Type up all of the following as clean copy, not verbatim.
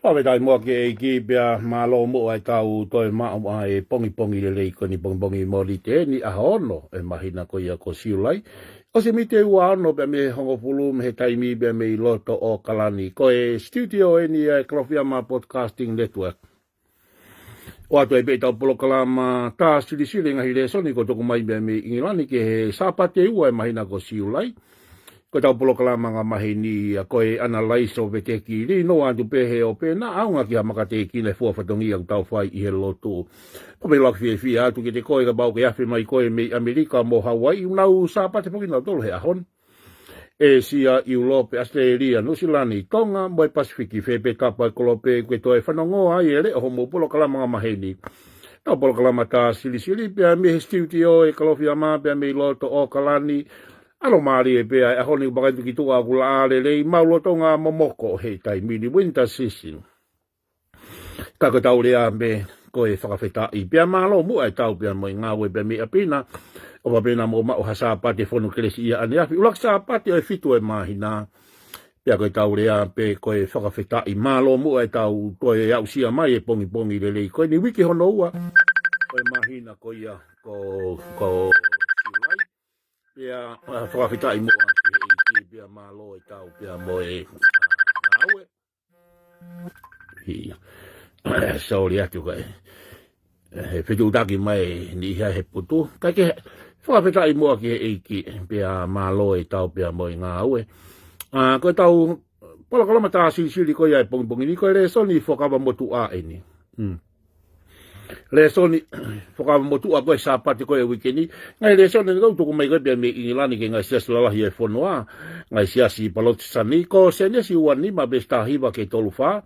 Pawetai mua ke ki pia malo mo ai tau toi ma ai pongi le le ko ni pongi mo li te ni a hono e mahina ko ia ko siulai o se mite ua no pe me hongo pulu me taimi pe me loto o kalani ko e studio e ni e Klofiama Podcasting Network o atu e pe tau polo kalama ta sili ngahi le soni ko toku mai pe me ingilani ke he sapate ua e mahina ko siulai ko tau polo kalama nga mahini a koe analyze o veteki li no antu pehe o pe na aunga ki ha makateki le fuafatongi au tau whai i he loto. Pome lak fie atu ki te koe ka bau ke afe mai koe me Amerika mo Hawaii unau sa pate poki na tolo he ahon. E sia i ulope Australia Nusilani Tonga mo e Pasifiki fepe kapa kolope kwe toe whanongo ai ele o homo polo kalama nga mahini. Tau polo kalama ta sili pia me studio e Klofiama pia me loto o kalani alo mari e pea e honi bakai ki tua kula ale lei maulo tonga momoko hei tai mini winter season. Kako tau lea me koe whakawheta i pea malo mua e tau pea mo i ngawe pea mi apina o wapena mo mao hasa pate whonu kelesi ia ane api. Ulak sa pate o e fitu e mahina pea koe tau lea pe koe whakawheta i malo mua e tau koe au sia mai e pongi le lei koe ni wiki hono ua koe mahina koe ia ko pia whakawhita i mua ki pia malo i tau pia moe aue. Sauri atu kai. He whitu taki mai ni ia he putu. Kai ke whakawhita i mua ki he eiki pia malo i tau pia moe ngā aue. Koe tau pala kalama tā sili koe ai pongi ni koe le soni whakawa motu a eni. Le soni whakawa motu a koe sa pati koe wikeni. Ngai le soni ngau tuku mai koe pia me ingilani ke ngai siasi lalahi e whanua. Ngai siasi paloti sani. Ko senesi uani ma besta hiwa ke tolu wha.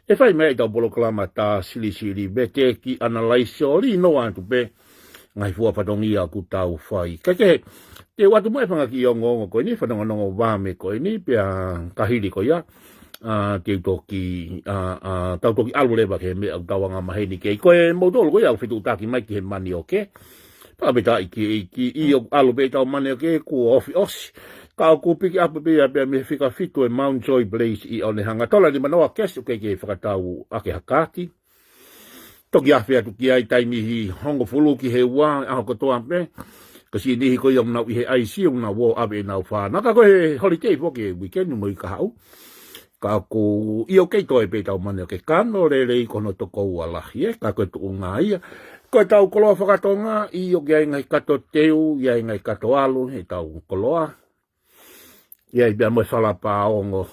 E whai mea i tau polo kalama tā sili be te ki analyse o li no antu pe. Ngai fua patongi a ku tau whai. Kake te watu mai whanga ki o ngongo koe ni. Whanonga wame koe ni. Pia kahiri koe ia. Te toki tau toki alu lewa ke me au tawanga maheni ke koe modolo koe au whitu taki mai ki he mani o ke pa beta iki i o alu be tau mani o ke ku ofi osi ka au ku piki apu be a me whika fitu e Mount Joy Blaze i one hanga tola ni manoa kesu ke whakatau ake hakati toki awhi atu ki ai taimi hi hongo fulu ki he ua aho kotoa me kasi nihi koe au nau i he aisi au nau wo abe nau whanaka koe holiday po ke weekend mo i kahau ka ko i o kei toi pe tau mane o ke kano re i kono toko ua lahi ka koe tu unga ia koe tau koloa whakatonga i o kia ingai kato teu ia ingai kato alu he tau koloa ia i bea moe whalapa ongo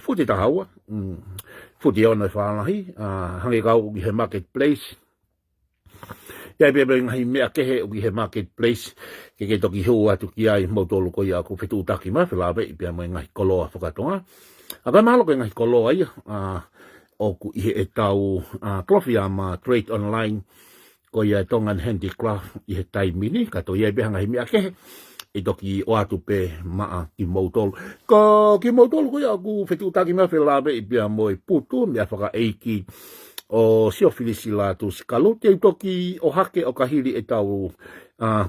futi tahaua futi ona whalahi hangi kau i he marketplace ia i bea ngai mea kehe i he marketplace ke toki hu atu ki ai mautolu ko ia ku whitu utaki mai whilawe i bea moe ngai koloa whakatonga Aga malo ke ngai koloa ia o ku i he tau Klofiama Trade Online ko ia tongan handicraft i he taimini kato ia beha ngai mea kehe i toki o atu pe maa ki mautolu. Ko ki mautolu ko ia ku whitu utaki mai whilawe i bea moe putu mea whaka eiki o siofilisi la tu skalu te toki o hake o kahiri e tau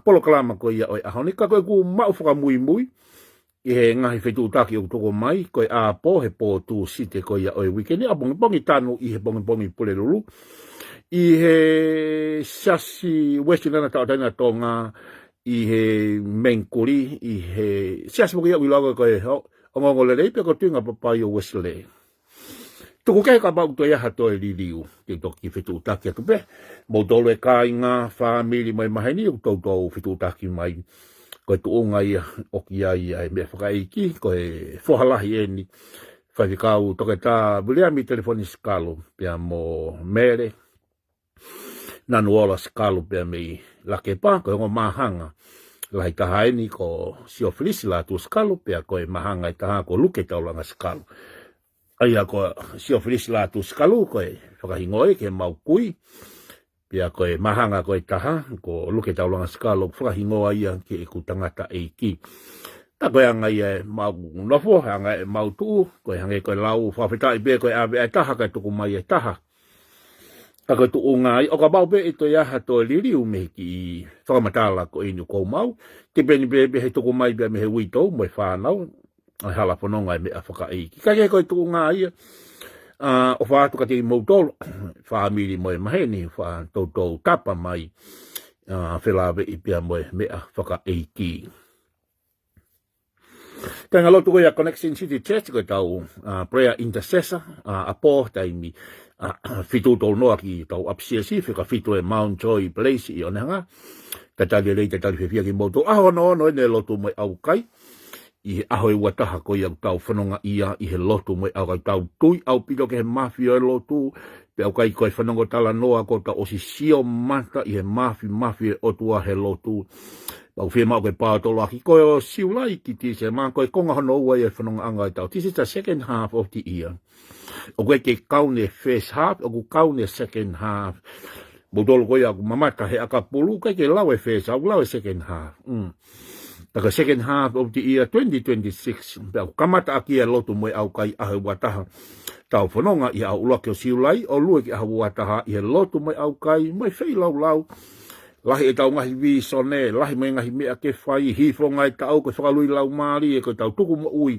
polo kalama ko ia o ahoni ka koe ku mau whaka mui I he ngahi whetu utaki o toko mai, koe a po he po tu site koe ia oe wikeni, a bongi tanu I he bongi pule lulu. I he siasi westinana tautaina tonga, I he menkuri, I he siasi bongi ia wilaga koe o ngongo lelei, pe ko tunga papai o wesle. Tuku kehe ka bau toi aha toi liliu, te toki whetu utaki atu pe, mo tolo e kāinga, whamili mai maheni, o tau whetu utaki mai, koe tuunga ia oki ai me whakaiki, koe whohalahi eni, whawikau toke tā wilea mi telefoni skalu, pia mo mere, nanu ola skalu pia mi lake pā, koe ngo mahanga, lai taha eni ko siofilisi la tu skalu, pia koe mahanga I taha ko luke taulanga skalu. Aia ko siofilisi la tu skalu, koe whakahingoe ke mau kui, pia koe mahanga koe taha, ko luke taulanga skalo, whakahingoa ia ke ku tangata eiki. Ta koe anga ia mau nofo, anga mau tuu, koe hange koe lau, whawhetai pe koe awe ai taha, kai tuku mai ai taha. Ta koe tuu ngai, o ka mau pe ito iaha to liriu me ki whakamatala ko inu kou mau, te peni pe he tuku mai pe me he wito, mo e whanau, ai hala pononga me a whakaiki. Kai koe tu ngā ia, o whātu ka te mautolo, whāmiri moe maheni, whā tautou tapa mai, whelawe i pia moe me a whakaiki. Kai ngā lotu koe a Connection City Church koe tau prayer intercessor, a pō taimi, fitu tau noa ki tau apsiasi, whika fitu e Mount Joy Place i onehanga, ka tali rei te tali whiwhia ki mautou, aho no ne lotu moe au kai, i aho i wataha koe au tau whanonga ia, i he lotu moe au kai tau tui, au pito ke he mafi o e lotu, pe au kai koe whanonga tala noa ko ta osi sio mata, i he mafi e otua he lotu, au whia mau koe pātolo aki, koe o siulai ki tise, mā koe konga hono ua i e whanonga anga i tau, this is the second half of the year. O koe ke kaune first half, o koe kaune second half. Modolo koe aku mamata he akapulu, koe ke lawe first half, lawe second half. Taka second half of the year 2026, pe aku kamata aki e lotu moe au kai ahe wataha. Tau whanonga i au ulake o siulai, o lue ki ahe wataha i he lotu moe au kai, moe whei lau. Lahi e tau ngahi vi sone, lahi mai ngahi mea ke whai, hifo ngai tau koe whakalui lau maari, e koe tau tuku mo ui.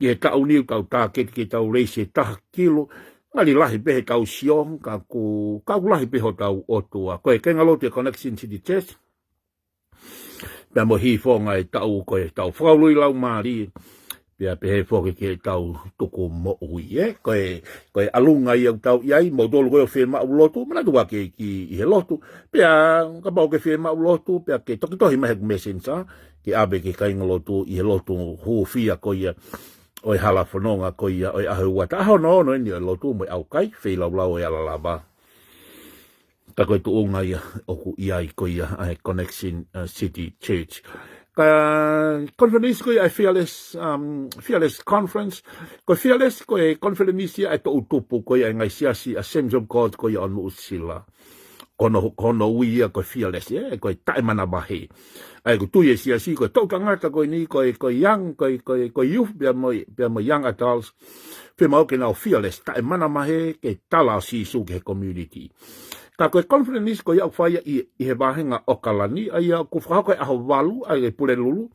I he tau niu tau tā ke tau reise taha kilo, ngari lahi pehe tau siong, kau lahi peho tau otua. Koe kenga lotu e Connection City Church, pia mo hifo ngai tau koe tau whakalui lau maari, pia pehe whoke ke tau tuku mo ui, koe alunga i au tau iai, mo tolu koe o whema au lotu, mana tua ke i he lotu, pia ka pao ke whema au lotu, pia ke toki tohi mahe ku messenger, ke abe ke kainga lotu, i he lotu huofia koe oi hala whanonga koe oi ahu wata, aho no ni o lotu mo au kai, whei lau e alalaba. Ka koe tu unga ia, oku iai koe ai Connection City Church. Ka conference koe ai Fearless Conference, koe Fearless koe conference ia ai to utupu koe ai ngai siasi Assemblies of God koe on Usila. Kono ui ia koe Fearless, koe taimana mahi. Ai ko tuye siasi koe tau tangata koe ni, koe young, koe youth, pia mo young adults, pia mau ke nao Fearless, taimana mahi ke tala sisu ke community. Ka koe conference koe au whaia i he wahenga okalani, ai ku whakakoe aho walu, ai pule lulu.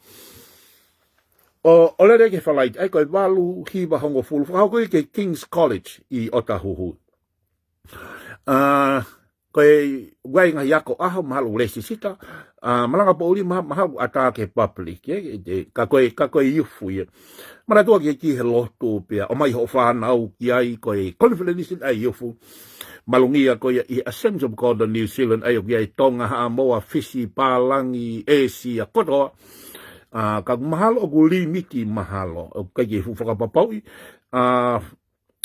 O lere ke whalait, ai koe walu hiwa hongo fulu, whakakoe ke King's College i Otahuhu. Koe wai ngā yako aho mahalu resi sita, malanga po uri mahalu atake public, ka koe yufu ia. Mana tua ki he lotu pia, o mai ho whanau ki ai koe conference ai yufu. Malungia koe i Assemblies of God of New Zealand, ai o ki ai Tonga, Samoa, Fiji, Palangi, Asia, kotoa. Ka mahalo o ku limiti mahalo, o kai ke whakapapaui.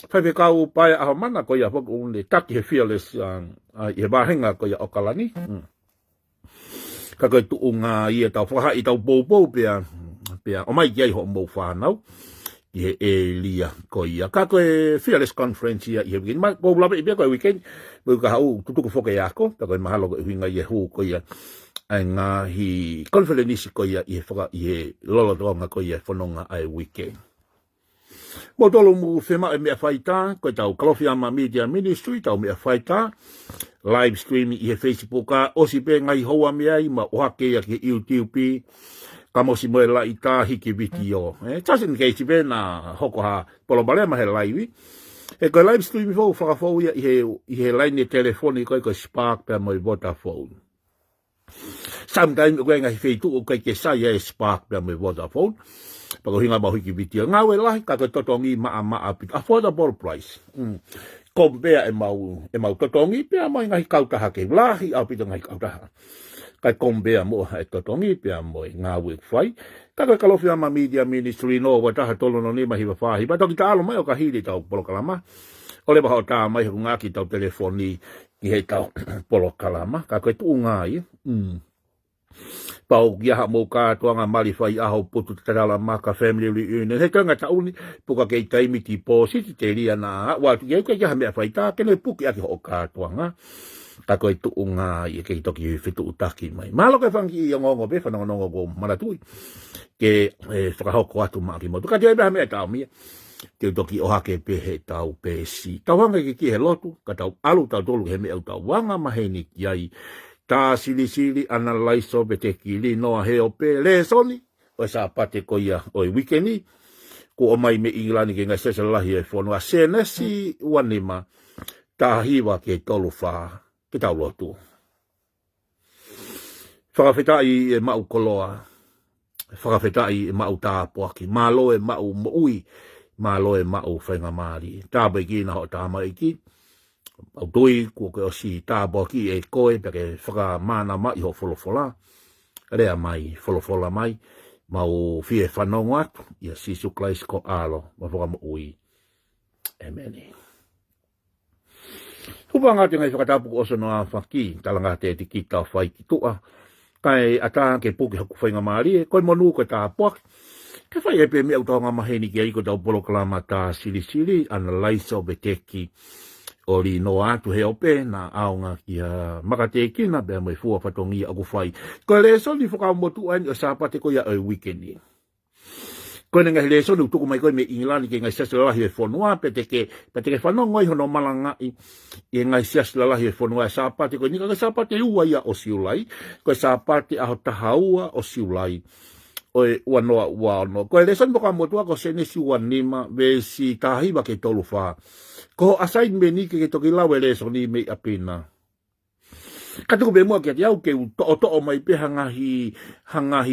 Whaiwe kau pai aho mana koe a whaku une taki he Fearless i he wahenga koe a okalani. Ka koe tu unga i e tau whakaha i tau pou pia o mai ki ai ho mou whanau. I he Elia koe ia. Ka koe Fearless Conference ia i he weekend. Ma kou lawe i pia koe weekend. Mau ka hau tutuku whoke ako. Ka koe mahalo koe huinga i he hu koe ia. Ai ngā hi conference koe ia i he lolotonga koe ia whanonga ai weekend. Mo tolu mu whema e mea whaita, koe tau Kalofiama Media Ministry, tau mea whaita, live streaming i he Facebook a, osi pe ngai hoa mea i ma ohake a ki YouTube, kamosi moe la i tā hiki video. Tasin keisi pe na hoko ha polobalema he live. E koe live streaming fau whakafau ia i he line telefoni koe Spark pe moe Vodafone. Sometimes koe ngai wheitu o koe ke sai e Spark pe moe Vodafone. Pako hinga mahu ki vitia. Ngawe lahi kaka totongi maa pita. Affordable price. Kompea e mau totongi, pia mai ngahi kautaha ke lahi, au pita ngahi kautaha. Kai kompea mo e totongi, pia mo ngawe whai. Kaka Kalofiama Media Ministry no wataha tolono ni mahi whahi. Pa toki ta alo mai o ka hiri tau polokalama. Ole maho tā mai hu ngaki tau telefoni ki hei tau polokalama. Kaka e tu ngai. Pau kia ha mou kātuanga mali whai aho putu tarala maka family reunion. He kanga tauni, puka kei taimiti pōsiti te ria nā. Watu kia kia ha mea whai tā, kene puki ake ho kātuanga. Ta koe tuu ngā i kei toki whitu utaki mai. Mahalo kai whangi i ngongo be, whanongo ko maratui. Ke whakahoko atu maki motu. Ka tia mea tau mia. Ke toki ohake pe he tau pēsi. Tau hanga ki he lotu, ka tau alu tau tolu he mea tau wanga maheni ki ai. Tā sili ana laiso be te kili noa he o pe le soni. O sa pate ko ia o weekendi. ko o mai me ingilani ke ngai sesa lahi e whanua. Senesi wanima tahiwa ke tolu wha ke tau lotu. Whakawhetai e mau koloa. Whakawhetai e mau tāpuaki. Malo e mau moui. Malo e mau whainga maari. Tāpai ki na ho tāmai ki. Au tui kua ke osi tāpuaki e koe peke whakamana mai ho wholofola. Rea mai, wholofola mai. Mau fie whanongo atu. Ia sisu klais ko alo. Ma whakamoui. Amen. Hupanga te ngai whakatapu oso noa whaki. Talanga te te ki tau whai ki tua. Kai ata ke puki haku whainga maari e. Koi monu ko tā puak. Ke whai e pe me au taonga maheni ki aiko tau polo kalama tā siri siri. Ana laisa o beteki. O li no atu he ope na aonga ki a makateki na bea mai fua whatongi aku whai. Ko le so ni whakamotu aini o sāpate ko ia o weekendi. Ko nenga le so ni tuku mai koe me ingilani ke ngai siasu lalahi e whanua peteke whanongo i hono malangai e ngai siasu lalahi e whanua e sāpate ko nika ka sāpate ua ia o siulai. Ko sāpate aho tahaua o siulai. Oe uanoa uano. Ko le so ni whakamotu ako senesi uanima ve si tahiwa ke tolu wha. Ko asain me ni ke toki lawe le so ni me apina. Katuku be mua ke te au ke to mai pe hangahi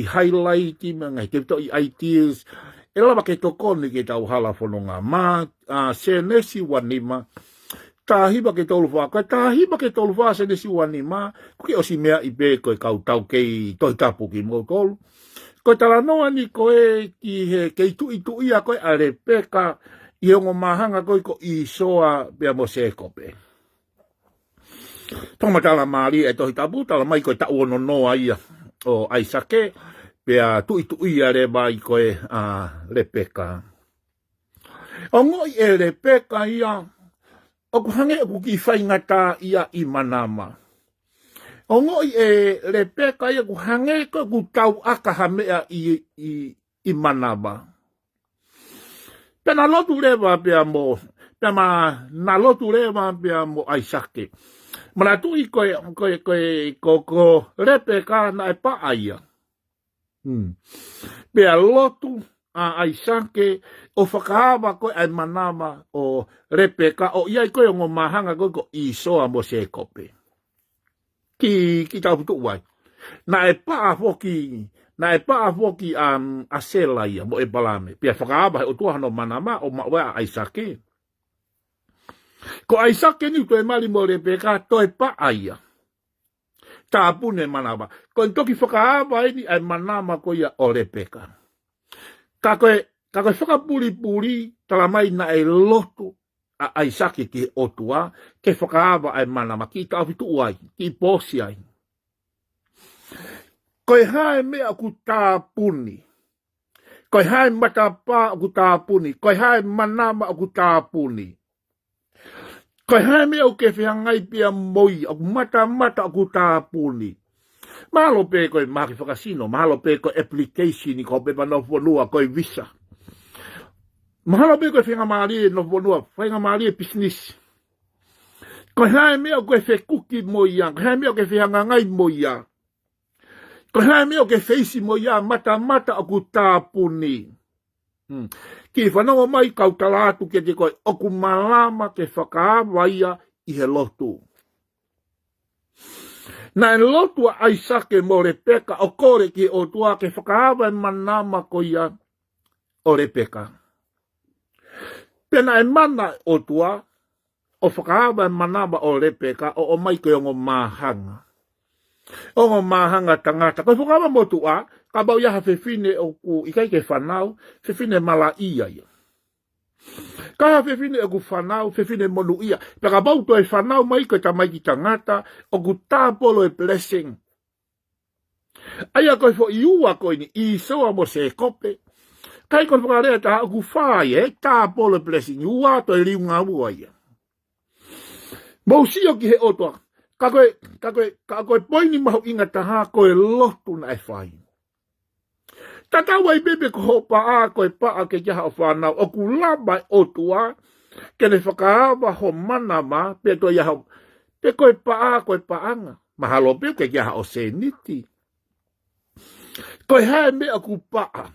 highlight ngai ke to ideas. E lava ke toko ni ke tau hala whanonga. Ma senesi wanima. Tahiba ke tolu wha. Ka tahiba ke tolu wha senesi wanima. Kuki osi mea i be koe kau tau kei toi tapu ki mo tolu. Koe tala noa ni koe ki he kei tu ia koe ale peka. I ongo mahanga koe ko i soa pia mo se kope. Tonga tala maari e tohi tapu, tala mai koe ta uono noa ia o aisake, pia tu ia re mai koe le peka. O ngoi e le peka ia, o ku hange ku ki whaingata ia i manama. O ngoi e le peka ia ku hange ku tau aka hamea i manama. Pena lotu lewa pia mo, pema na lotu lewa pia mo aisake. Mana tui koe repe ka na e pa aia. Pia lotu a aisake o whakahawa koe ai manama o repe ka o iai koe o ngō mahanga koe ko isoa mo se kope. Ki tau putu wai. Na e pa a foki a sela ia mo e palame. Pia whakaaba o tuahano manama o mawea aisake. Ko aisake ni to e mali mo le peka to e pa aia. Ta pune manama. Ko toki whakaaba ni ai manama ko ia o le peka. Ka koe whakapuri talamai na e lotu a aisake ki o tua ke whakaaba ai manama ki tau fitu uai, ki posi ai. Koe hae mea ku tāpuni. Koe hae matapā ku tāpuni. Koe hae manama ku tāpuni. Koe hae mea o ke whiangai pia moi. Aku mata ku tāpuni. Mahalo pe koe maki whakasino. Mahalo pe koe application. Ko pe manofonua koe visa. Mahalo pe koe whiangamari nofonua. Whiangamari business. Koe hae mea koe whekuki moia. Koe hae mea koe whiangangai moia. Ko hae mea o ke feisi mo ia mata aku tāpuni. Ki whanonga mai kautala atu ke te koe oku malama ke whakaawa ia i he lotu. Na e lotu a aisake mo re peka o kore ki o tua ke whakaawa e manama ko ia o re peka. Pena e mana o tua o whakaawa e manama o re peka o mai koe ongo mahanga. O mahanga tangata. Ko whakawa motu a, ka bau iaha whewhine o ku ikai ke whanau, whewhine mala ia ia. Ka whewhine o ku whanau, whewhine monu ia. Peka bau to e whanau mai ko ta mai ki tangata, o ku tāpolo e blessing. Aia koe fo iua koe ni, i soa mo se kope. Kai koe whakarea ta o ku whai tāpolo e blessing, iua to e riunga ua ia. Mausio ki he otoa. Ka koe poini mahu inga taha koe lotu na e whai. Tatawa i bebe ko hopa a koe paa ke jaha o whanau. O ku laba o tua, kene whakaawa ho manama, pe to iaha, pe koe paanga. Mahalo pe ke jaha o seniti. Koe hae mea ku paa.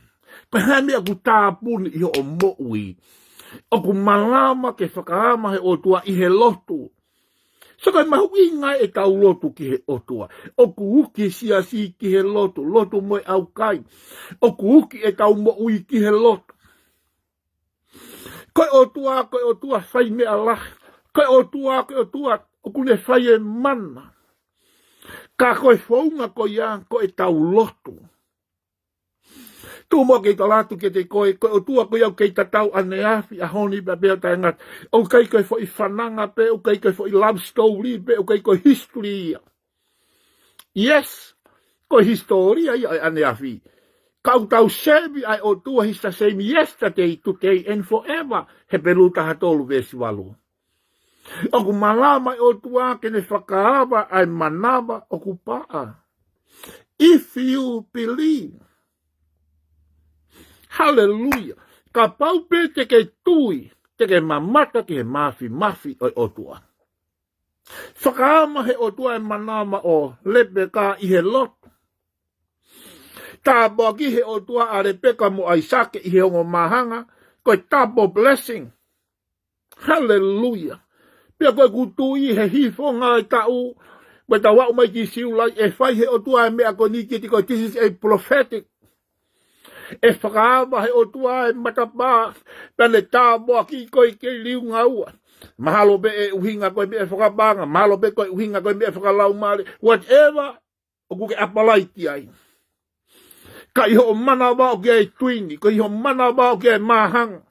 Pehami aku tāpuni i o mo'ui. O ku malama ke whakaama he o tua i he lotu. So kai mahu ingai e tau lotu ki he otua. O ku uki siasi ki he lotu. Lotu moe au kai. O ku uki e tau mo'ui ki he lotu. Koe o tua whai mea lahi. Koe o tua o kune whai e mana. Ka koe whaunga koe ia koe tau lotu. Tu mo ke talatu ke te koe o tua koe au kei tatau ane afi a honi ba bea tai ngat. O kei koe fo i whananga pe, o kei koe fo i love story pe, o kei koe history. Yes, koe historia ia ane afi. Kau tau sebi ai o tua his the same yesterday, today and forever. He pelu taha tolu vesi walu. O ku malama o tua kene whakaava ai manava o ku paa. If you believe. Hallelujah. Ka paupe te ke tui, te ke mamata ki he mafi o otua. Whakaama he otua e manama o lepe ka i he lotu. Tā boki he otua a repeka mo aisake i he ongo mahanga, koe tabo blessing. Hallelujah. Pia koe kutui he hifonga e tau, koe ta wau mai ki siulai e whai he otua e mea ko niki ti koe this is a prophetic. E whakaama he otua e matapa, pene tā boki koe ke liu ngaua. Mahalo be e uhinga koe me e whakabanga, mahalo be koe uhinga koe me e whakalau mare, whatever, o kuke apalaiti ai. Ka iho mana wao kia e tuini, ka iho mana wao kia e mahanga,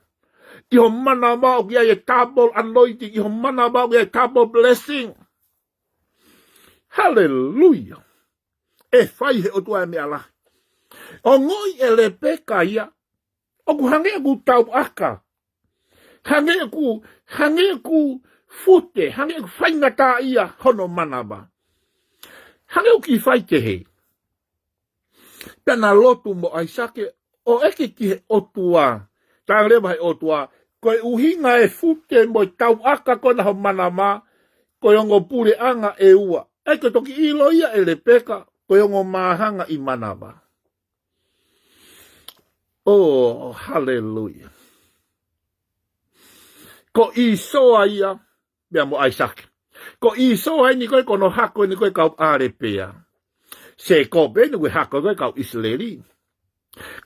iho mana wao kia e double anointing, iho mana wao kia e double blessing. Hallelujah. E whai he otua e mea lahi. O ngoi e le peka ia, o ku hange ku tau aka, hange ku fute, hange ku whaingata ia hono manaba. Hange ku ki whai te hei. Pena lotu mo aisake, o eke ki he otua, tā rewa he otua, koe uhinga e fute mo tau aka kona ho manama, koe ongo pure anga e ua. Eke toki ilo ia e le peka, koe ongo mahanga i manaba. Oh, hallelujah. Ko isoa ia, bea mo aisake. Ko isoa ni koe kono hako ni koe kau arepea. Se kope ni koe hako koe kau Israeli.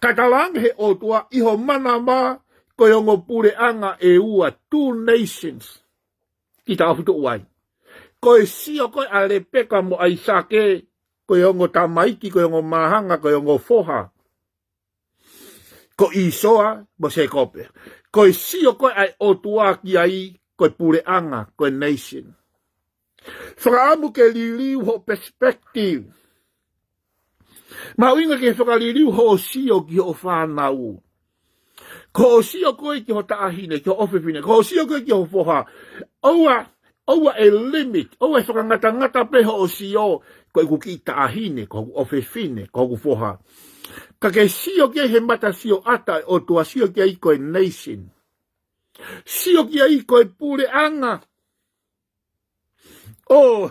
Katalang he otua iho manama koe ongo pure anga e ua 2 nations. Kita afutu uai. Koe sio koe arepeka mo aisake, koe ongo tamaiki, koe ongo mahanga, koe ongo foha. Ko isoa, mo se kope. Koe sio koe ai otua ki ai, koe pure anga, koe nation. Whakaamu ke liliu ho perspective. Mauinga ke whakaliliu ho sio ki ho whanau. Ko sio koe ki ho taahine, ki ho ofefine. Ko sio koe ki ho foha. Oua e limit. Oua e whakangata pe ho sio. Koe kuki taahine, ko ofefine, ko foha. Ka ke sio kia he mata sio ata o tua sio kia i koe nation. Sio kia i koe pure anga. Oh,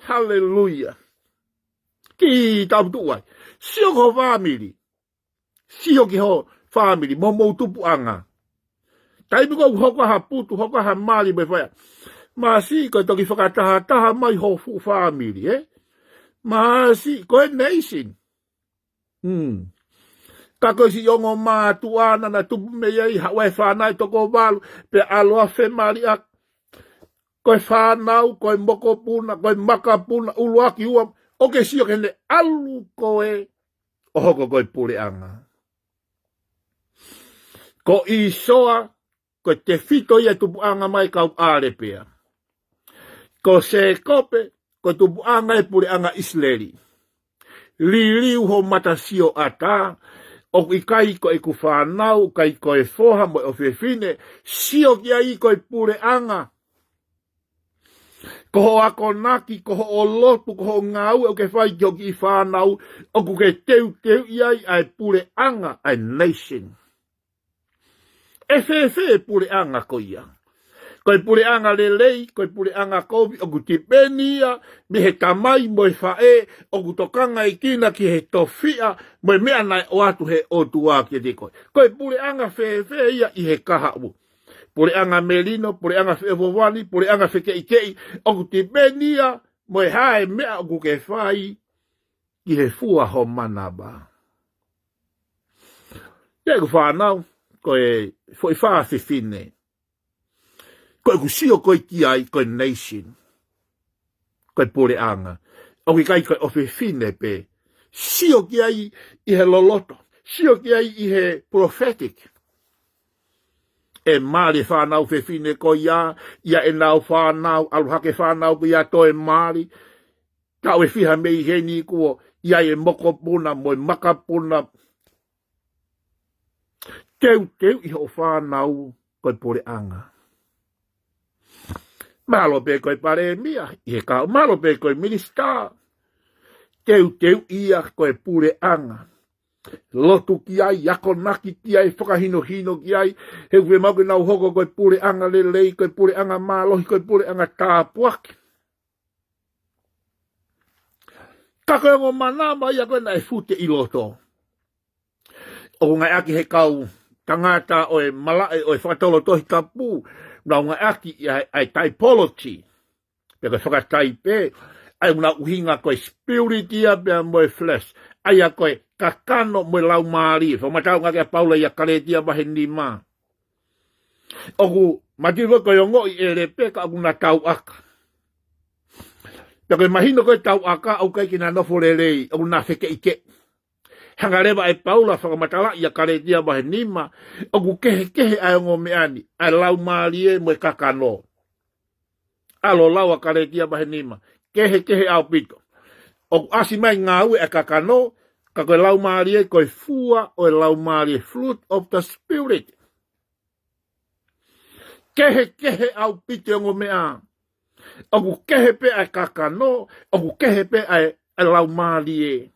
hallelujah. Ki tau tuai. Sio ko family. Sio ki ho family. Mo tupu anga. Taibu ko hoka ha putu, hoka ha mali me whaya. Masi koe toki whakataha mai ho family, eh? Masi koe nation. Ka koe si ongo mātuana na tupu me iei hawe whanai toko walu pe aloa whemari ak. Koe whanau, koe moko puna, koe maka puna, uluaki uam. Oke sio kene alu koe ohoko koe pule anga. Ko isoa, koe te fito ia tupu anga mai kau arepea. Ko se kope, koe tupu anga e pule anga Israeli. Liliu ho mata sio ata, o ikai ko e ku whanau, kai ko e foha mo o fefine, sio kia i ko e pure anga. Ko ho ako naki, ko ho o lotu, ko ho ngau, o ke whai ki o ki whanau, o ku ke teu iai ai pure anga, ai nation. E fefe pure anga ko ia. Koe pule anga lelei, koe pule anga kovi, o ku tipenia, mi he tamai mo e fae, o ku tokanga i kina ki he tofia, mo e mea nai o atu he o tua ki te koe. Koe pule anga fe ia i he kaha u. Pule anga melino, pule anga fe vovani, pule anga fe kei, o ku tipenia, mo e hae mea o ku ke fai, ki he fua ho manaba. Ia ku whanau, koe foi whaa fine. Koe ku sio koe ki ai, koe nation. Koe pule anga. O ki kai koe ofi fine pe. Sio ki ai i he loloto. Sio ki ai i he prophetic. E maari whanau fe fine ko ia e nau whanau, aluhake whanau ko ia toe maari. Tau e fiha mei heni kuo, ia e moko puna, moi maka puna. Teu i ho whanau koe pule anga. Malo pe koe pare mia, i he kau. Malo pe koe minister. Teu ia koe pule anga. Lotu ki ai, yako naki ki ai, whakahino ki ai. Heu we mau ke nau hoko koe pule anga lelei, koe pule anga malohi, koe pule anga tāpuaki. Kako ngo manama ia koe na e fute i loto. O ngai aki he kau, tangata o e malae o e whakatolo tohi kapu. Nau ngai aki ai typology. Peka whakatai pe. Ai una uhinga koe spirit ia pia moe flesh. Ai a koe kakano moe lau maari. Whamatau ngake a paula ia karetia mahe ni maa. Oku matiwa koe o ngoi e le peka aku na tau aka. Pia koe mahino koe tau aka au kai kina nofo lelei. Oku na feke ike. Hangareba e paula whakamatala ia karetia mahe ni maa. Oku kehe ai ongo meani. Ai lau maari e moe kakano. Alo lawa karetia mahe ni maa. Kehe au pito. O asi mai ngā ue e kakano, ka koe lau maari e koe fua o e lau maari e fruit of the spirit. Kehe au pito ngo mea. O ku kehe pe ai kakano, o ku kehe pe ai lau maari e.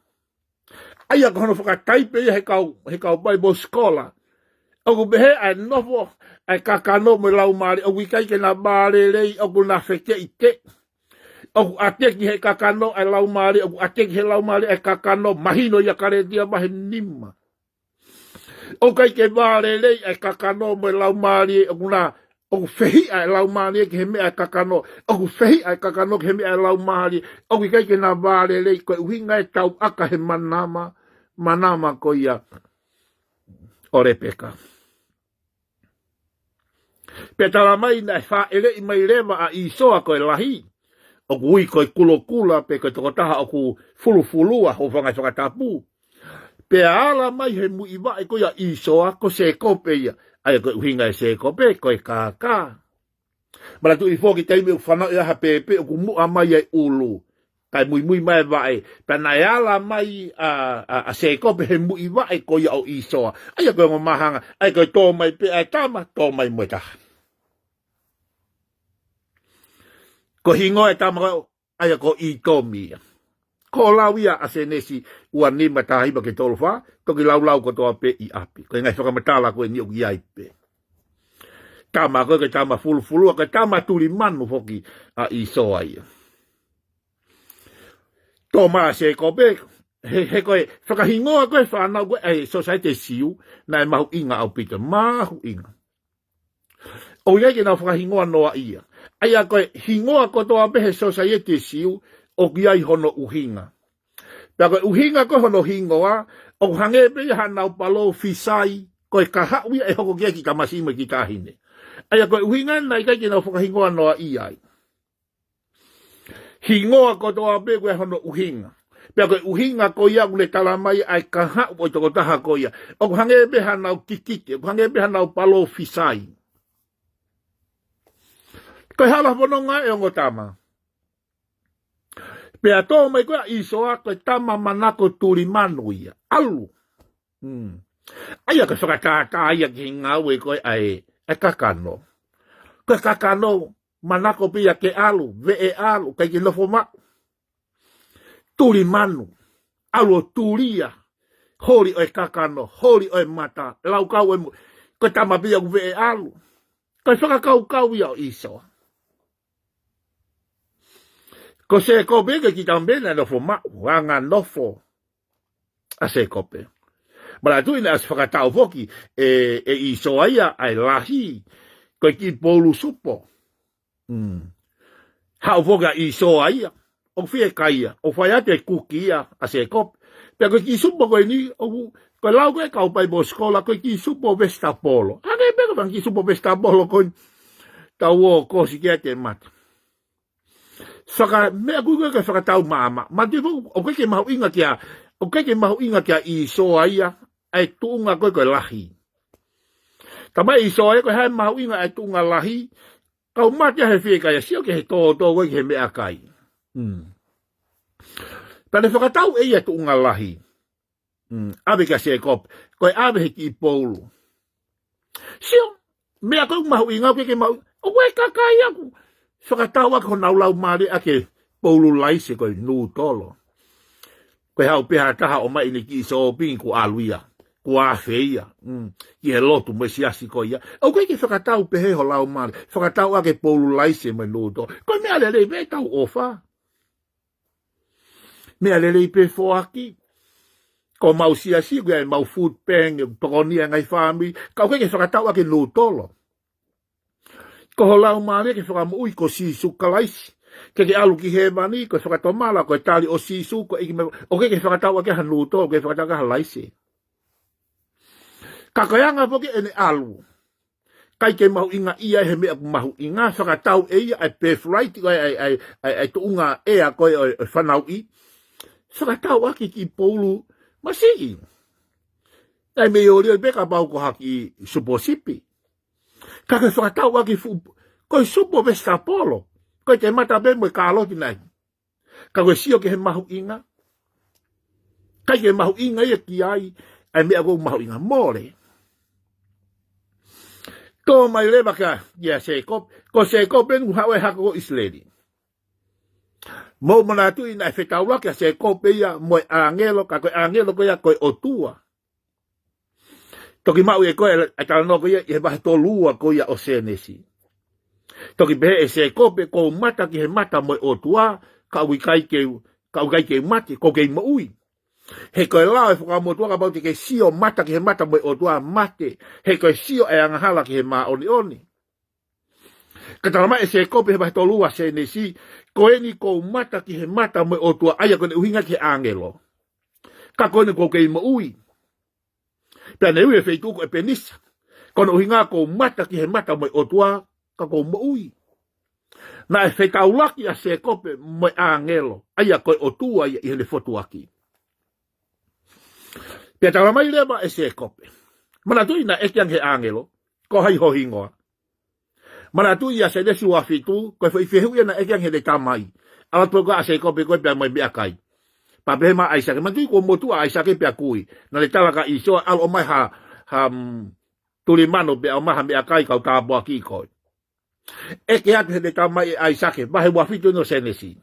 Aia kono whakataipe ia he kau Bible scholar. O ku behe ai nofo ai kakano mo lau maari, o ku ikai ke na maare rei, o ku na wheke ite. Oku ateki he kakano ai lau maari, oku ateki he lau maari ai kakano, mahino ia karetia mahe nima. Oku kai ke maare rei ai kakano mo lau maari, oku fehi ai lau maari ke he me ai kakano, oku fehi ai kakano ke he me ai lau maari, oku kai ke na maare rei koe uhinga e tau aka he manama ko ia ore peka. Petala mai na wha ere i mai rewa a isoa koe lahi. O kui koe kula pe koe tokotaha o ku fulufulua ho whangai whakatapu. Pe ala mai he mui wae koe a isoa ko se kope ia. Ai koe uhinga e se kope koe kaka. Mara tu i fōki teime u whanau ia ha pepe o ku mua mai ai ulu. Kai mui mai wae. Pe nai ala mai a se kope he mui wae koe o isoa. Ai koe ngo mahanga. Ai koe tō mai pe ai tama tō mai moetaha. Ko hingo e tamarau, aia ko i tōmia. Ko lau ia a senesi ua nima tāhiba ke tolu wha, toki lau ko toa pe i api. Ko ngai whakamatala koe ni o ki ai pe. Tama koe ke tama fulufulua, ke tama turi manu hoki a i soa ia. Tō maa se ko pe, he koe whakahingoa koe whanau koe, ai society siu, nai mahu inga au pita, mahu inga. O iai ke nau whakahingoa noa ia. Aia koe hingoa ko toa pehe society siu o ki ai hono uhinga. Pea koe uhinga ko hono hingoa o hange pe hanau palo fisai koe kahawia e hoko kia ki kamasima ki tahine. Aia koe uhinga nai kai ki nau whakahingoa noa iai. Hingoa ko toa pe koe hono uhinga. Pea koe uhinga ko ia ule talamai ai kaha o toko taha ko ia. O hange pe hanau kikite, o hange pe hanau palo fisai. Koe hala whanonga e ongo tama. Pea tō mai koe isoa koe tama manako turi manu ia. Alu. Aia koe whakatātā ia ki ngāwe koe ai kakano. Koe kakano manako pia ke alu, ve alu, kai ki nofo ma. Turi manu. Alu o turia. Hori o kakano, hori o mata. Lau kau e koe tama pia ku ve alu. Koe whakakau ia o isoa. Ko se kope ke ki tambena nofo ma, wanga nofo a se kope. Mara tu ina as whakatau foki e isoa ia ai lahi, koe ki polu supo. Hau foka isoa ia, o fie kaia, o whai ate kuki ia a se kope. Pea koe ki supo koe ni, koe lau koe kau pai mo skola, koe ki supo Vesta Polo. Ake peka pan ki supo Vesta Polo koe tau o kosi kia te mata. Saka mea kuka ka whakatau mama. Ma te fu, o keke mahu inga kia i soa ia, ai tuunga koe koe lahi. Tama i soa ia koe hai mahu inga ai tuunga lahi, kau matia he whieka ia, sio ke he tō koe ke he mea kai. Tane whakatau e ia tuunga lahi. Awe ka se kop, koe awe he ki poulu. Sio, mea koe mahu inga keke mahu, o koe kakai aku. Whakatau ako naulau maare ake poulu laise koe nū tolo. Koe hau peha taha o mai ni ki iso opingi ku aluia, ku awheia, ki he lotu me siasi koe ia. O koe ki whakatau pehe ho lau maare, whakatau ake poulu laise me nū tolo. Koe mea lelei pe tau ofa. Mea lelei pe foaki. Ko mau siasi koe mau food bank, tokonia ngai whami, kau koe ki whakatau ake nū tolo. Ko ho lau maare ke whakamui ko sisu kalaisi. Ke alu ki he mani, ko whakatomala, ko tali o sisu, ko o ke whakatawa ke hanuto, ke whakatawa ke halaisi. Kakayanga poke ene alu. Kai ke mahu inga ia he mea mahu inga, whakatau e ia, ai birthright, ai tuunga ea koe o whanau i. Whakatau ake ki poulu, masii. Ai me ori o beka pau ko haki suposipi. Kaka whakatau ake koe supo Vesta Polo. Koe te mata be mo ka aloti nai. Ka koe sio ke he mahu inga. Kai ke mahu inga ia ki ai. Ai mea kou mahu inga more. Tō mai lewa ka ia se kop. Ko se kop enu hawe haka ko Islandi. Mo mana tu ina e whetau ke se kop ia mo angelo. Ka koe angelo koe ia koe otua. Toki mau e koe e talano koe ia i he bahe tō lua koe ia o senesi. Toki behe e se kope ko mata ki he mata mo o tua, ka ui kai ke mati, ko kei maui. He koe lao e whakamotua ka bauti ke sio mata ki he mata mo o tua mate, he koe sio e angahala ki he maa oni oni. Ka talama e se kope he bahe tō lua senesi, koe ni ko mata ki he mata mo o tua, aia kone uhinga ki he angelo. Ka koe ni ko kei maui. Pea ne ui e feituko e penisa. Kono uhinga ko mata ki he mata mo o tua, ka ko maui. Na e whekaulaki a se kope mo angelo. Aia koe o tua ia i hene fotuaki. Pea talamai lema e se kope. Mana tui na ekiang he angelo. Ko hai ho hingoa. Mana tui a se lesu a fitu. Koe whaiwhehu ia na ekiang he le tamai. Ala toka a se kope koe pea mai mea kai. Papema aisake. Mana tui ko motua aisake pea kui. Na le talaka isoa al o mai ha tulimano pea o maha mea kai kau tāpua ki koe. Eke atu he le tamai e aisake. Mahe wafitu no senesi.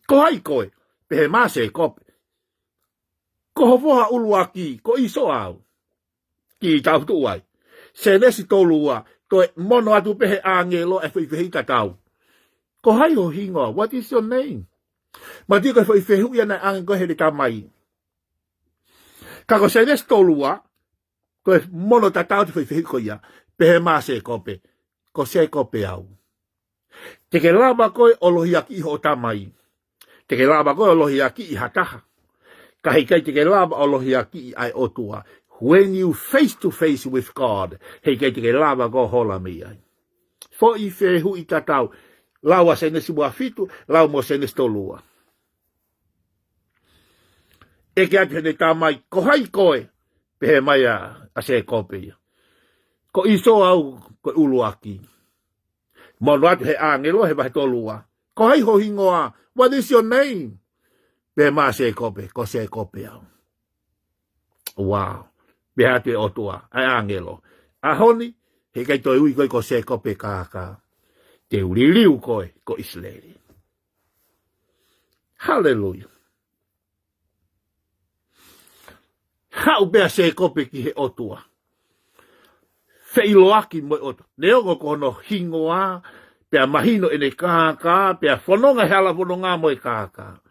Ko hai koe. Pehe maa se kope. Ko hofoha ulua ki. Ko iso au. Ki tau tuai. Senesi tolua. Toi mono atu pehe angelo e whaiwhehita tau. Ko hai ho hingoa. What is your name? Ma tiko e whaiwhehu ia na angelo he le tamai. Kako senesi tolua. Ko mono tatau te whaiwhehu ko ia. Pehe maa se kope. Ko se kope au. Te ke lava koe olohi aki ho tamai. Te ke lava koe olohi aki i hataha. Kahi kai te ke lava olohi aki ai otua. When you face to face with God, hei kai te ke lava koe hola mi ai. Fo i whehu i tatau. Laua senesi mua fitu, lau mo senesi tolua. Eke atu hene tamai, ko hai koe, pehe mai a se kope ia. Ko iso au ko uluaki. Mono atu he angelo he vahe tolua. Ko hai ho hingoa. What is your name? Pehe maa se kope. Ko se kope au. Wow. Pehe atu e otua. Ai angelo. Ahoni. He kai toi ui koe ko se kope kaka. Te uriliu koe ko Islandi. Hallelujah. Hau bea se kope ki he otua. Feiloaki mo o neo ko kono hingoa pe mahino ene kaka pe fononga hala fononga mo kaka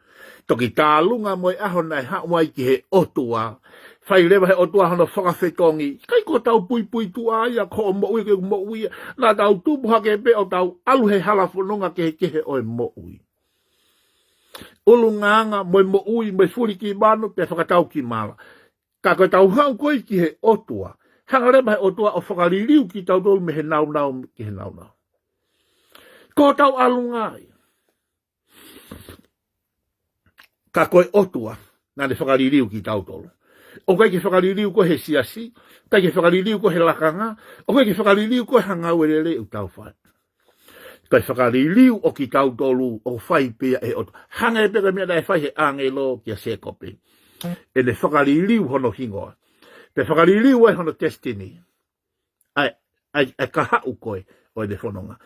toki talunga mo aho nai ha mai ki he otua fai lewa he otua hono whakawhetongi kai ko tau pui tua ia ko mo ui ke mo ui na tau tupu hake pe o tau alu he hala fononga ke he oi mo ui ulunganga mo ui mo furi ki manu pe whakatau ki mala ka ko tau hau koi ki he otua hanga leba he otua o whakaririu ki tau tolu me he nau ki he nau. Ko tau alungai. Ka koe otua na le whakaririu ki tau tolu. O kai ki whakaririu ko he siasi, kai ki whakaririu ko he lakanga, o kai ki whakaririu ko he hangauerele u tau whai. Kai whakaririu o ki tau tolu o whai pia e otua. Hanga e peka mea dai whai he angelo ki a sekope. E le whakaririu hono hingoa. Te whakaririu e hono destiny. Ai kahau koe o le whanonga.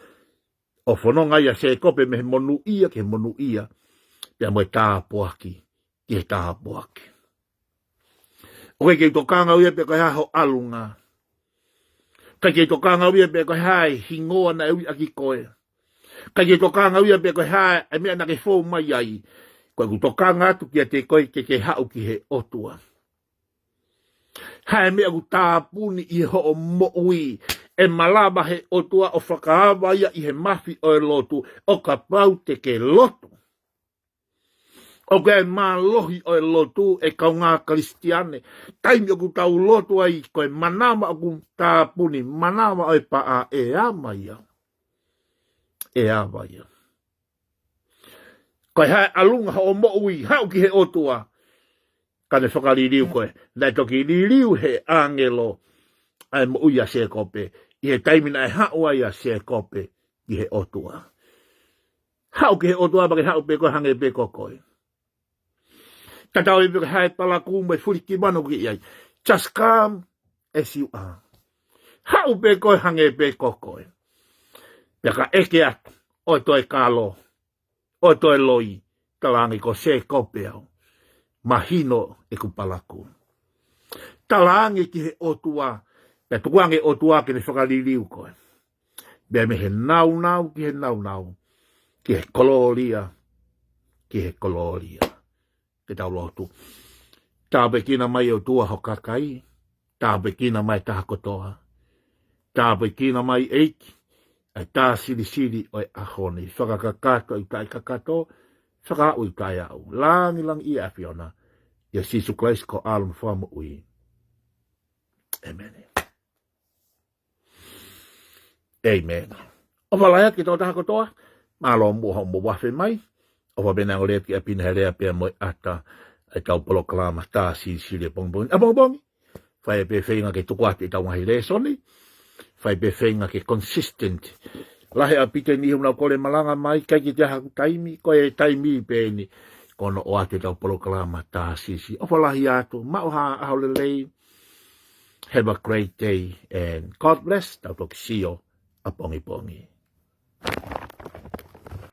O whanonga ia se kope me monu ia ke monu ia. Pea moe tāpoaki ki he tāpoaki. O kai kei tokanga uia pe kai haho alunga. Kai kei tokanga uia pe kai hai hingoa na ui aki koe. Kai kei tokanga uia pe kai hai e mea na ke fōu mai ai. Koe ku tokanga atu ki a te koe ke hau ki he otua. Hae mea ku tāpuni i ho o mo'ui. E malaba he otua o whakaawa ia i he mafi o e lotu. O ka pau te ke lotu. O ka e mālohi o e lotu e kaunga kristiane. Taimi o ku tau lotu ai koe manama o ku tāpuni. Manama o e paa e ama ia. E ama ia. Koe hae alunga o mo'ui. Hau ki he otua. Ka ne whakaririu koe. Nai toki ririu he angelo. Ai mo uia se kope. I he taimina e haua ia se kope. I he otua. Hau ki he otua bake hau pe koe hange pe kokoe. Tatau i peke hae pala kumbe furiki manu ki iai. Just come as you are. Hau pe koe hange pe kokoe. Peka eke atu. Oi toi kalo. Oi toi loi. Talangi ko se kope au. Mahino e kupalaku. Talangi ki he otua. Pe tuange otua ki ne whakaririu koe. Bea me he nau ki he nau. Ki he koloria. Ki he koloria. Ke tau lotu. Tāpe kina mai o tua hokakai. Tāpe kina mai taha kotoa. Tāpe kina mai eiki. Ai tā siri o e ahoni. Whakakakato i tai kakato. Whaka ui tai au. Langi i a Fiona. Ia Sisu Christ ko alum whamu ui. Amen. Amen. O whalaya ki tō taha kotoa. Mālo mua mo wafe mai. O wabena o lea ki a pina herea pia moi ata. Ai tau polo kalama tā siri bongbongi. A bongbongi. Whai pe whainga ke tukuati i tau ngahi le soni. Whai pe whainga ke consistent. Lahe a pite ni huna kore malanga mai. Kai ki te haku taimi. Koe taimi pēni. Kono o ate tau polo kalama tā sisi. O whalahi atu. Mauha ahole lei. Have a great day and God bless. Tau toki sio a pongi pongi.